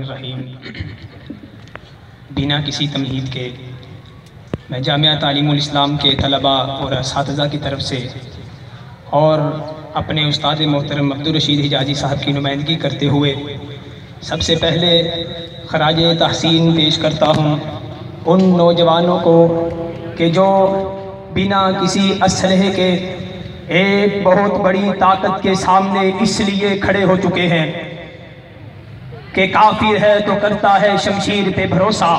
रहीम। बिना किसी तमहीद के मैं जामिया तालीमुल इस्लाम के तलबा और असातिज़ा की तरफ से और अपने उस्ताद मोहतरम अब्दुल रशीद हिजाजी साहब की नुमाइंदगी करते हुए सबसे पहले खराज तहसीन पेश करता हूँ उन नौजवानों को कि जो बिना किसी असलहे के एक बहुत बड़ी ताकत के सामने इसलिए खड़े हो चुके हैं कि काफिर है तो करता है शमशीर पे भरोसा,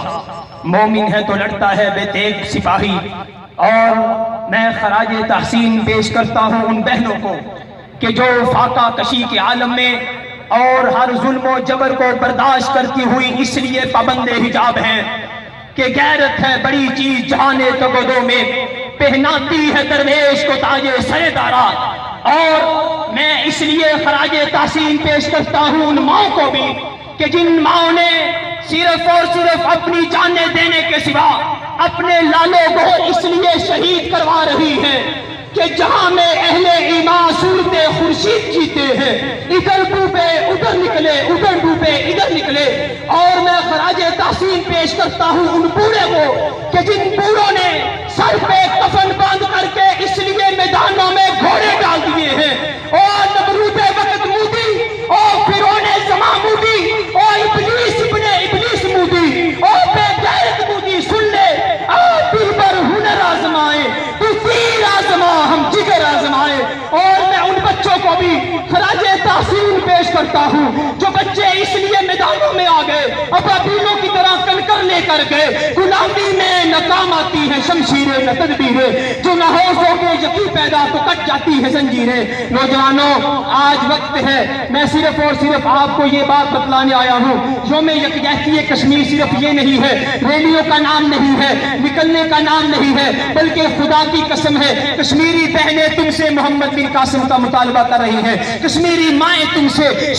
मोमिन है तो लड़ता है बेतेग सिपाही। और मैं खराज तहसीन पेश करता हूँ उन बहनों को कि जो फाका कशी के आलम में और हर जुल्म जबर को बर्दाश्त करती हुई इसलिए पाबंदे हिजाब हैं कि गैरत है बड़ी चीज जाने तगदों में, पहनाती है दरवेश को ताजे सरेदारा। और मैं इसलिए खराज तहसीन पेश करता हूँ उन माओ को भी कि जिन माओ ने सिर्फ और सिर्फ अपनी जानें देने के सिवा अपने लालों को इसलिए शहीद करवा रही हैं कि जहां में अहले ईमान सूरते खुर्शीद जीते हैं, इधर डूबे उधर निकले, उधर डूबे इधर निकले। और मैं खराज तहसीन पेश करता हूं उन बूढ़े को कि जिन बूढ़ों ने सर पे कफन बांध करके इसलिए मैदानों में घोड़े डाल दिए हैं। और नबरूदे वक्त मूदी और फिरौने ज़मा मूदी और इब्लीस इब्ने इब्लीस मूदी और बेगैरत मूदी, सुन ले आप दिल पर हुनर आजमाए, तू तीर आजमा हम जिगर आजमाए। और मैं उन बच्चों को भी खराज तहसीन पेश करता हूँ जो बच्चे इसलिए मैदानों में आ गए, अबाबीलों की तरह कनकर लेकर गए। गुलामी में नाकाम आती है शमशीरें न तदबीरें, जो न हो सोके यकीन पैदा तो कट जाती है जंजीरें। नौजवानों, आज वक्त है, मैं सिर्फ और सिर्फ आपको ये बात बतलाने आया हूँ, यौम यकजहती कश्मीर सिर्फ ये नहीं है, रैलियों का नाम नहीं है, निकलने का नाम नहीं है, बल्कि खुदा की कसम है कश्मीरी बहनें तुमसे मोहम्मद बिन कासिम का मुतालबा कर रही हैं, कश्मीरी माएँ तुमसे